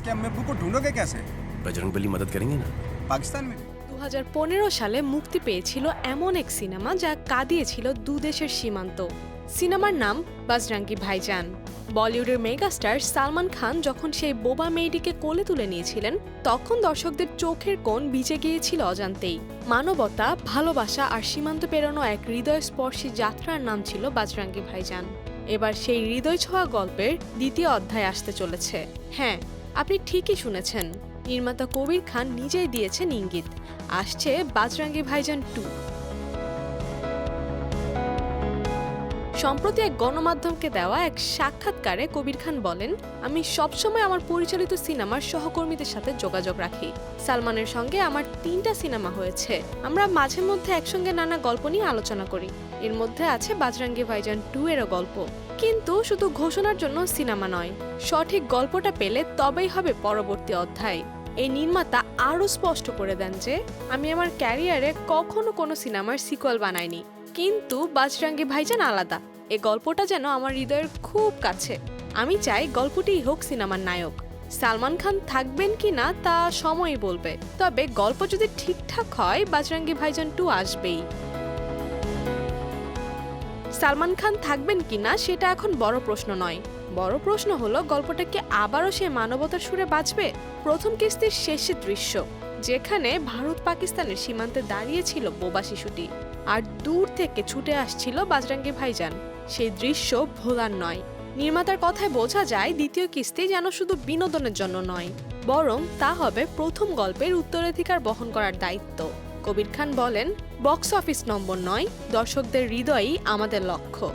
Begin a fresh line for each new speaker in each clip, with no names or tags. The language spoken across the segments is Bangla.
कि अम्मी अब्बू को ढूंढोगे कैसे?
बजरंगबली मदद करेंगे ना?
पाकिस्तान में
2015 সালে মুক্তি পেয়েছিল এমন এক সিনেমা যা কাঁদিয়েছিল দুদেশের সীমান্ত। সিনেমার নাম বাজরাঙ্গি ভাইজান। বলিউডের মেগাস্টার সালমান খান যখন সেই বোবা মেয়েটিকে কোলে তুলে নিয়েছিলেন, তখন দর্শকদের চোখের কোণ ভিজে গিয়েছিল অজান্তেই। মানবতা, ভালোবাসা আর সীমান্ত পেরোনো এক হৃদয়স্পর্শী যাত্রার নাম ছিল বাজরাঙ্গি ভাইজান। এবার সেই হৃদয় ছোঁয়া গল্পের দ্বিতীয় অধ্যায় আসতে চলেছে। হ্যাঁ, আপনি ঠিকই শুনেছেন, নির্মাতা কবির খান নিজেই দিয়েছেন ইঙ্গিত, আসছে বাজরাঙ্গি ভাইজান 2। সম্প্রতি এক গণমাধ্যমকে দেওয়া এক সাক্ষাৎকারে কবির খান বলেন, আমি সবসময় আমার পরিচালিত সিনেমার সহকর্মীদের সাথে যোগাযোগ রাখি। সালমানের সঙ্গে আমার 3টা সিনেমা হয়েছে। আমরা মাঝে মধ্যে একসঙ্গে নানা গল্প নিয়ে আলোচনা করি। এর মধ্যে আছে বাজরাঙ্গি ভাইজান 2 এরও গল্প। কিন্তু শুধু ঘোষণার জন্য সিনেমা নয়, সঠিক গল্পটা পেলে তবেই হবে পরবর্তী অধ্যায়। এই নির্মাতা আরও স্পষ্ট করে দেন যে, আমি আমার ক্যারিয়ারে কখনো কোনো সিনেমার সিকুয়েল বানাইনি, কিন্তু বাজরাঙ্গি ভাইজান আলাদা। এই গল্পটা যেন আমার হৃদয়ের খুব কাছে। আমি চাই গল্পটিই হোক সিনেমার নায়ক। সালমান খান থাকবেন কি না তা সময়ই বলবে, তবে গল্প যদি ঠিকঠাক হয় বাজরাঙ্গি ভাইজান 2 আসবেই। সালমান খান থাকবেন কিনা সেটা এখন বড় প্রশ্ন নয়, বড় প্রশ্ন হলো গল্পটা কি আবারও সে মানবতার সুরে বাঁচবে। প্রথম কিস্তির শেষের দৃশ্য, যেখানে ভারত পাকিস্তানের সীমান্তে দাঁড়িয়েছিল বোবা শিশুটি আর দূর থেকে ছুটে আসছিল বাজরাঙ্গি ভাইজান, সেই দৃশ্য ভোলার নয়। নির্মাতার কথায় বোঝা যায় দ্বিতীয় কিস্তি যেন শুধু বিনোদনের জন্য নয়, বরং তা হবে প্রথম গল্পের উত্তরাধিকার বহন করার দায়িত্ব। কবির খান বলেন, বক্স অফিস নম্বর নয়, দর্শকদের হৃদয়ই আমাদের লক্ষ্য।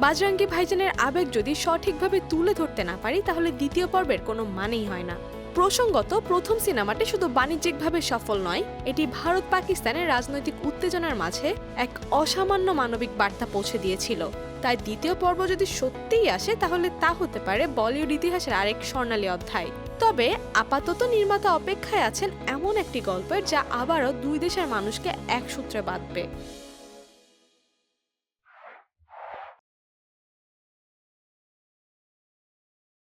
বাজরাঙ্গি ভাইজানের আবেগ যদি সঠিকভাবে তুলে ধরতে না পারি, তাহলে দ্বিতীয় পর্বের কোনো মানেই হয় না। প্রসঙ্গত, প্রথম সিনেমাটি শুধু বাণিজ্যিকভাবে সফল নয়, এটি ভারত পাকিস্তানের রাজনৈতিক উত্তেজনার মাঝে এক অসামান্য মানবিক বার্তা পৌঁছে দিয়েছিল। তাই দ্বিতীয় পর্ব যদি সত্যিই আসে, তাহলে তা হতে পারে বলিউড ইতিহাসের আরেক স্বর্ণালী অধ্যায়। তবে আপাতত নির্মাতা অপেক্ষায় আছেন এমন একটি গল্পের, যা আবারও দুই দেশের মানুষকে এক সূত্রে বাঁধবে।